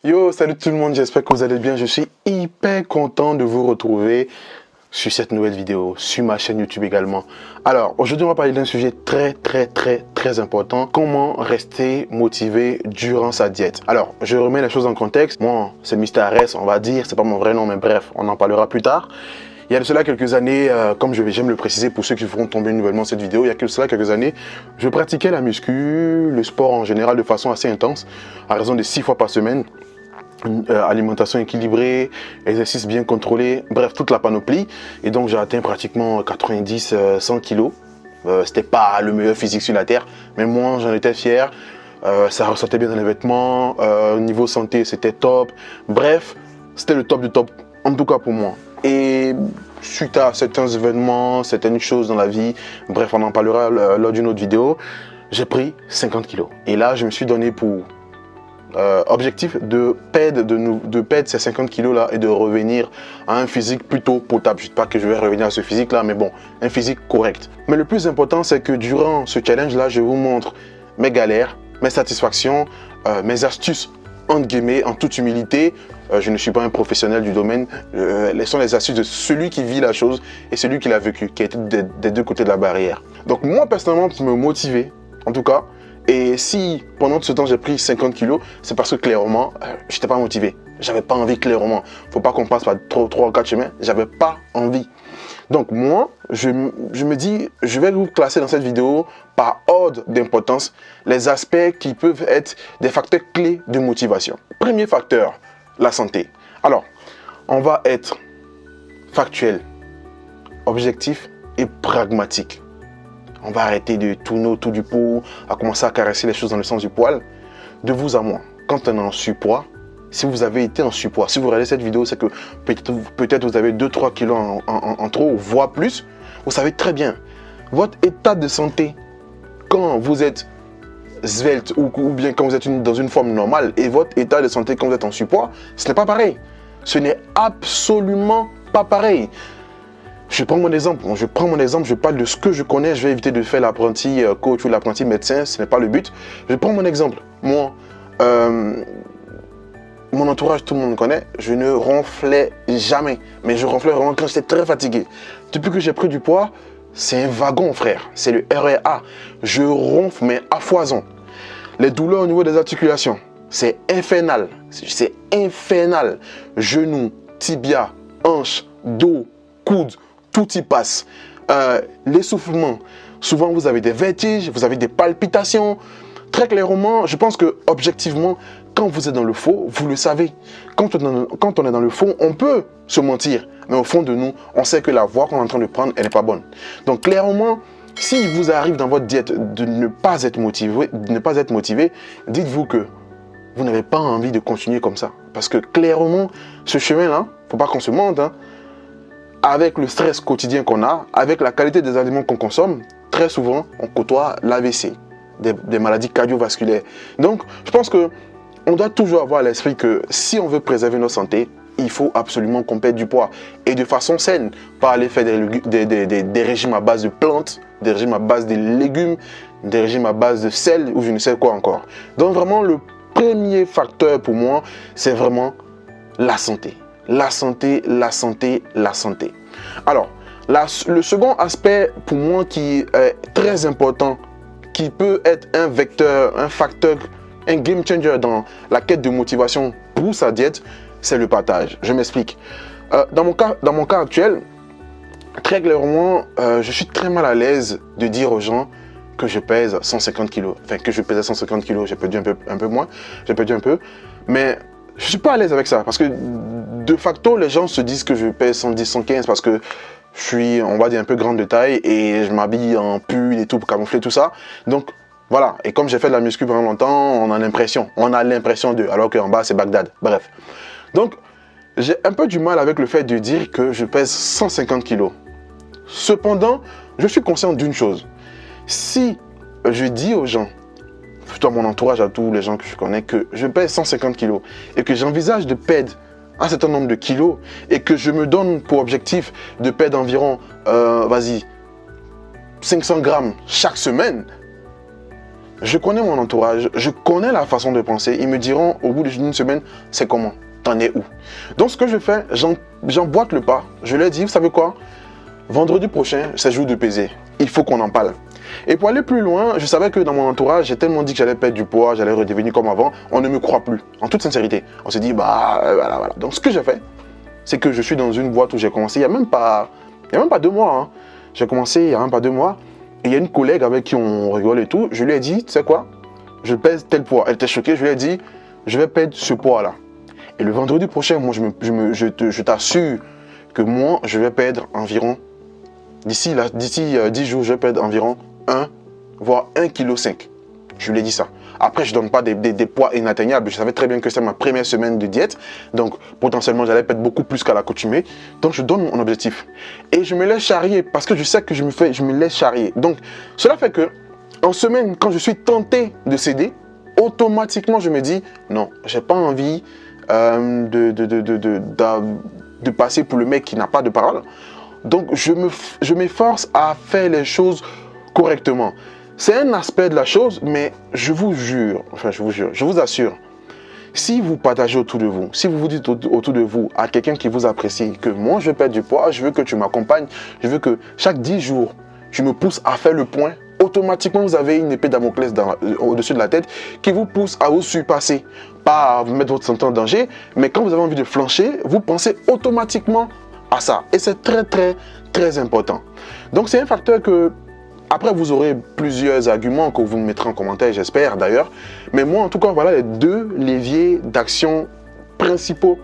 Yo, salut tout le monde, j'espère que vous allez bien. Je suis hyper content de vous retrouver sur cette nouvelle vidéo, sur ma chaîne YouTube également. Alors, aujourd'hui, on va parler d'un sujet très important. Comment rester motivé durant sa diète. Alors, je remets les choses en contexte. Moi, c'est Mr. RS, on va dire. C'est pas mon vrai nom, mais bref, on en parlera plus tard. Il y a de cela quelques années, comme j'aime le préciser pour ceux qui feront tomber nouvellement cette vidéo, il y a de cela quelques années, je pratiquais la muscu, le sport en général de façon assez intense, à raison de 6 fois par semaine. Alimentation équilibrée, exercice bien contrôlé, bref, toute la panoplie. Et donc j'ai atteint pratiquement 90-100 kilos. C'était pas le meilleur physique sur la terre, mais moi j'en étais fier. Ça ressortait bien dans les vêtements, niveau santé c'était top. Bref, c'était le top du top, en tout cas pour moi. Et suite à certains événements, certaines choses dans la vie, bref, on en parlera lors d'une autre vidéo, j'ai pris 50 kilos. Et là, je me suis donné pour objectif de perdre ces 50 kilos là et de revenir à un physique plutôt potable. Je ne dis pas que je vais revenir à ce physique là, mais bon, un physique correct. Mais le plus important, c'est que durant ce challenge là, je vous montre mes galères, mes satisfactions, mes astuces entre guillemets, en toute humilité. Je ne suis pas un professionnel du domaine. Ce sont les astuces de celui qui vit la chose et celui qui l'a vécu, qui a été des deux côtés de la barrière. Donc moi personnellement, pour me motiver, en tout cas, et si pendant ce temps j'ai pris 50 kilos, c'est parce que clairement, je n'étais pas motivé. J'avais pas envie clairement. Faut pas qu'on passe par 3 ou 4 chemins. J'avais pas envie. Donc moi, je me dis, je vais vous classer dans cette vidéo par ordre d'importance les aspects qui peuvent être des facteurs clés de motivation. Premier facteur, la santé. Alors, on va être factuel, objectif et pragmatique. On va arrêter de tourner autour du pot, à commencer à caresser les choses dans le sens du poil. De vous à moi, quand on est en surpoids, si vous avez été en surpoids, si vous regardez cette vidéo, c'est que peut-être vous avez 2-3 kilos en trop, voire plus. Vous savez très bien, votre état de santé, quand vous êtes svelte ou bien quand vous êtes dans une forme normale, et votre état de santé quand vous êtes en surpoids, ce n'est pas pareil. Ce n'est absolument pas pareil. Je prends mon exemple, je parle de ce que je connais, je vais éviter de faire l'apprenti coach ou l'apprenti médecin, ce n'est pas le but. Je prends mon exemple. Moi, mon entourage, tout le monde me connaît, je ne ronflais jamais. Mais je ronflais vraiment quand j'étais très fatigué. Depuis que j'ai pris du poids, c'est un wagon, frère. C'est le REA. Je ronfle, mais à foison. Les douleurs au niveau des articulations, c'est infernal. C'est infernal. Genoux, tibia, hanches, dos, coudes, tout y passe. L'essoufflement. Souvent, vous avez des vertiges, vous avez des palpitations. Très clairement, je pense que objectivement, quand vous êtes dans le faux, vous le savez. Quand on est dans le faux, on peut se mentir. Mais au fond de nous, on sait que la voie qu'on est en train de prendre, elle n'est pas bonne. Donc clairement, s'il vous arrive dans votre diète de ne pas être motivé, dites-vous que vous n'avez pas envie de continuer comme ça. Parce que clairement, ce chemin-là, il ne faut pas qu'on se mente, hein, avec le stress quotidien qu'on a, avec la qualité des aliments qu'on consomme, très souvent, on côtoie l'AVC, des maladies cardiovasculaires. Donc, je pense qu'on doit toujours avoir à l'esprit que si on veut préserver notre santé, il faut absolument qu'on perde du poids. Et de façon saine, pas aller faire des régimes à base de plantes, des régimes à base de légumes, des régimes à base de sel ou je ne sais quoi encore. Donc vraiment, le premier facteur pour moi, c'est vraiment la santé. La santé, la santé, la santé. Alors, le second aspect pour moi qui est très important, qui peut être un vecteur, un facteur, un game changer dans la quête de motivation pour sa diète, c'est le partage. Je m'explique. Dans mon cas actuel, très clairement, je suis très mal à l'aise de dire aux gens que je pèse 150 kilos. Enfin, que je pesais 150 kilos, j'ai perdu un peu moins, j'ai perdu un peu. Mais je ne suis pas à l'aise avec ça parce que de facto, les gens se disent que je pèse 110, 115 parce que je suis, on va dire, un peu grande de taille et je m'habille en pull et tout pour camoufler tout ça. Donc, voilà. Et comme j'ai fait de la muscu pendant longtemps, on a l'impression de, alors qu'en bas, c'est Bagdad. Bref. Donc, j'ai un peu du mal avec le fait de dire que je pèse 150 kilos. Cependant, je suis conscient d'une chose. Si je dis aux gens, plutôt à mon entourage, à tous les gens que je connais, que je pèse 150 kilos et que j'envisage de perdre un certain nombre de kilos et que je me donne pour objectif de perdre environ, 500 grammes chaque semaine, Je connais mon entourage, je connais la façon de penser. Ils me diront au bout d'une semaine, c'est comment? T'en es où? Donc ce que je fais, j'emboîte le pas. Je leur dis, vous savez quoi? Vendredi prochain, c'est jour de peser. Il faut qu'on en parle. Et pour aller plus loin, je savais que dans mon entourage, j'ai tellement dit que j'allais perdre du poids, j'allais redevenir comme avant. On ne me croit plus, en toute sincérité. On s'est dit, bah voilà. Donc ce que j'ai fait, c'est que je suis dans une boîte où j'ai commencé il n'y a même pas 2 mois. Hein. J'ai commencé il n'y a même pas 2 mois. Et il y a une collègue avec qui on rigole et tout. Je lui ai dit, tu sais quoi? Je pèse tel poids. Elle était choquée. Je lui ai dit, je vais perdre ce poids-là. Et le vendredi prochain, moi, je t'assure que moi, je vais perdre environ, d'ici 10 jours, je vais perdre environ 1, voire 1,5 kg. Je lui ai dit ça. Après, je ne donne pas des poids inatteignables. Je savais très bien que c'était ma première semaine de diète. Donc, potentiellement, j'allais perdre beaucoup plus qu'à l'accoutumée. Donc, je donne mon objectif. Et je me laisse charrier parce que je sais que je me laisse charrier. Donc, cela fait que, en semaine, quand je suis tenté de céder, automatiquement, je me dis, non, je n'ai pas envie de passer pour le mec qui n'a pas de parole. Donc, je m'efforce à faire les choses correctement. C'est un aspect de la chose, mais je vous assure, si vous partagez autour de vous, si vous vous dites autour de vous à quelqu'un qui vous apprécie, que moi je veux perdre du poids, je veux que tu m'accompagnes, je veux que chaque 10 jours, tu me pousses à faire le point, automatiquement vous avez une épée Damoclès au-dessus de la tête qui vous pousse à vous surpasser, pas à vous mettre votre santé en danger, mais quand vous avez envie de flancher, vous pensez automatiquement à ça. Et c'est très important. Donc c'est un facteur que... Après, vous aurez plusieurs arguments que vous me mettrez en commentaire, j'espère d'ailleurs. Mais moi, en tout cas, voilà les 2 leviers d'action principaux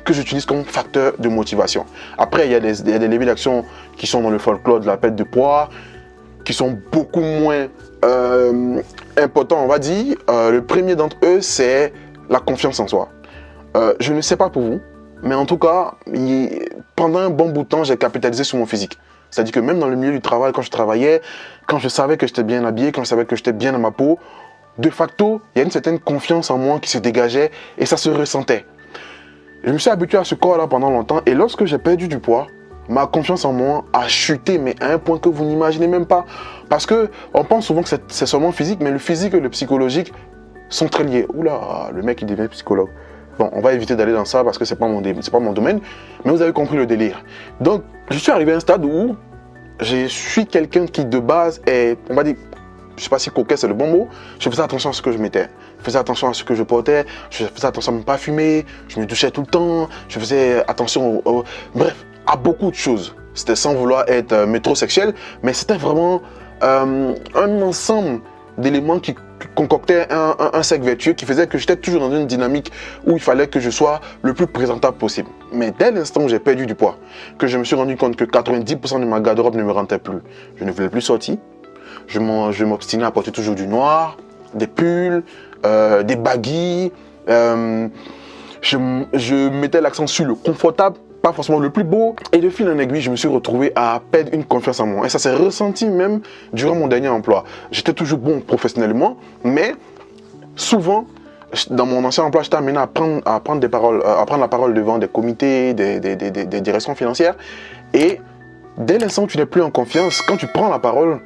que j'utilise comme facteur de motivation. Après, il y a des leviers d'action qui sont dans le folklore de la perte de poids, qui sont beaucoup moins importants, on va dire. Le premier d'entre eux, c'est la confiance en soi. Je ne sais pas pour vous, mais en tout cas, pendant un bon bout de temps, j'ai capitalisé sur mon physique. C'est-à-dire que même dans le milieu du travail, quand je travaillais, quand je savais que j'étais bien habillé, quand je savais que j'étais bien dans ma peau, de facto, il y a une certaine confiance en moi qui se dégageait et ça se ressentait. Je me suis habitué à ce corps-là pendant longtemps et lorsque j'ai perdu du poids, ma confiance en moi a chuté, mais à un point que vous n'imaginez même pas. Parce qu'on pense souvent que c'est seulement physique, mais le physique et le psychologique sont très liés. Oula, le mec il devient psychologue. Bon, on va éviter d'aller dans ça parce que c'est pas mon domaine, mais vous avez compris le délire. Donc, je suis arrivé à un stade où je suis quelqu'un qui de base est, on va dire, je sais pas si coquet c'est le bon mot, je faisais attention à ce que je mettais, je faisais attention à ce que je portais, je faisais attention à ne pas fumer, je me douchais tout le temps, je faisais attention bref, à beaucoup de choses. C'était sans vouloir être métrosexuel, mais c'était vraiment un ensemble d'éléments qui concoctaient un cercle vertueux qui faisait que j'étais toujours dans une dynamique où il fallait que je sois le plus présentable possible. Mais dès l'instant où j'ai perdu du poids, que je me suis rendu compte que 90% de ma garde-robe ne me rentrait plus, je ne voulais plus sortir, je m'obstinais à porter toujours du noir, des pulls, des baggy, je mettais l'accent sur le confortable, pas forcément le plus beau. Et de fil en aiguille, je me suis retrouvé à perdre une confiance en moi. Et ça s'est ressenti même durant mon dernier emploi. J'étais toujours bon professionnellement, mais souvent, dans mon ancien emploi, j'étais amené à prendre la parole devant des comités, des directions financières. Et dès l'instant où tu n'es plus en confiance, quand tu prends la parole,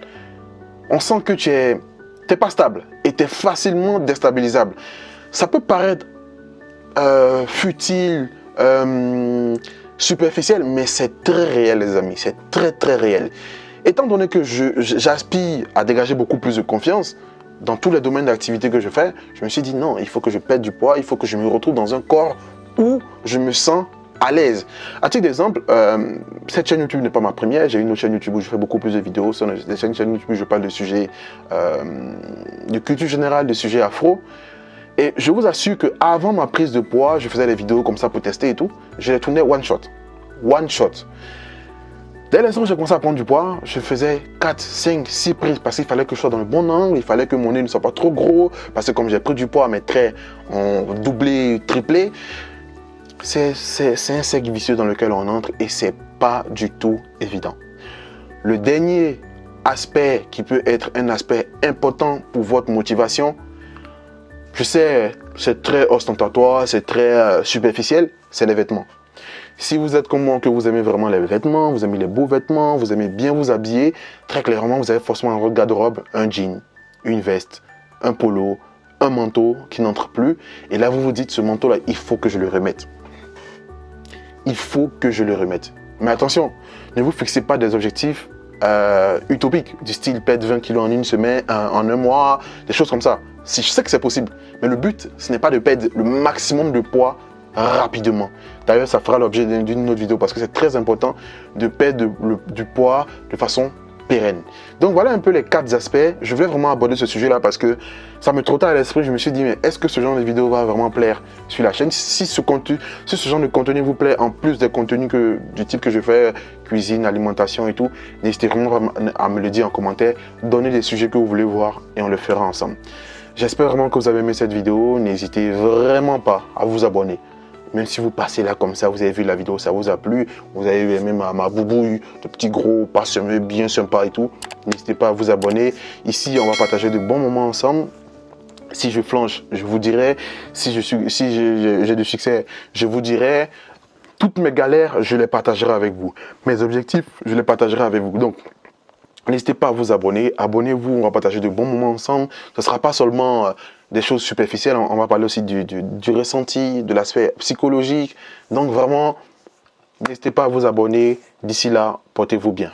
on sent que tu n'es pas stable et tu es facilement déstabilisable. Ça peut paraître futile, superficiel, mais c'est très réel, les amis. C'est très réel. Étant donné que j'aspire à dégager beaucoup plus de confiance dans tous les domaines d'activité que je fais, je me suis dit non, il faut que je perde du poids, il faut que je me retrouve dans un corps où je me sens à l'aise. À titre d'exemple, cette chaîne YouTube n'est pas ma première. J'ai une autre chaîne YouTube où je fais beaucoup plus de vidéos. Sur des chaînes YouTube où je parle de sujets de culture générale, de sujets afro. Et je vous assure qu'avant ma prise de poids, je faisais des vidéos comme ça pour tester et tout. Je les tournais one shot. One shot. Dès l'instant où j'ai commencé à prendre du poids, je faisais 4, 5, 6 prises parce qu'il fallait que je sois dans le bon angle, il fallait que mon nez ne soit pas trop gros, parce que comme j'ai pris du poids, mes traits ont doublé, triplé. C'est un cercle vicieux dans lequel on entre et c'est pas du tout évident. Le dernier aspect qui peut être un aspect important pour votre motivation, je sais, c'est très ostentatoire, c'est très superficiel, c'est les vêtements. Si vous êtes comme moi, que vous aimez vraiment les vêtements, vous aimez les beaux vêtements, vous aimez bien vous habiller, très clairement, vous avez forcément un garde-robe, un jean, une veste, un polo, un manteau qui n'entre plus. Et là, vous vous dites, ce manteau-là, il faut que je le remette. Il faut que je le remette. Mais attention, ne vous fixez pas des objectifs utopiques, du style perdre 20 kilos en une semaine, en un mois, des choses comme ça. Si je sais que c'est possible, mais le but, ce n'est pas de perdre le maximum de poids rapidement. D'ailleurs, ça fera l'objet d'une autre vidéo parce que c'est très important de perdre du poids de façon pérenne. Donc voilà un peu les 4 aspects. Je voulais vraiment aborder ce sujet-là parce que ça me trottait à l'esprit. Je me suis dit, mais est-ce que ce genre de vidéo va vraiment plaire sur la chaîne? Si ce genre de contenu vous plaît, en plus des contenus du type que je fais, cuisine, alimentation et tout, n'hésitez vraiment à me le dire en commentaire. Donnez des sujets que vous voulez voir et on le fera ensemble. J'espère vraiment que vous avez aimé cette vidéo. N'hésitez vraiment pas à vous abonner. Même si vous passez là comme ça, vous avez vu la vidéo, ça vous a plu, vous avez aimé ma boubouille, de petits gros passionnés bien sympa et tout, n'hésitez pas à vous abonner. Ici, on va partager de bons moments ensemble. Si je flanche, je vous dirai. Si j'ai du succès, je vous dirai. Toutes mes galères, je les partagerai avec vous. Mes objectifs, je les partagerai avec vous. Donc, n'hésitez pas à vous abonner. Abonnez-vous, on va partager de bons moments ensemble. Ce ne sera pas seulement des choses superficielles. On va parler aussi du ressenti, de l'aspect psychologique. Donc vraiment, n'hésitez pas à vous abonner. D'ici là, portez-vous bien.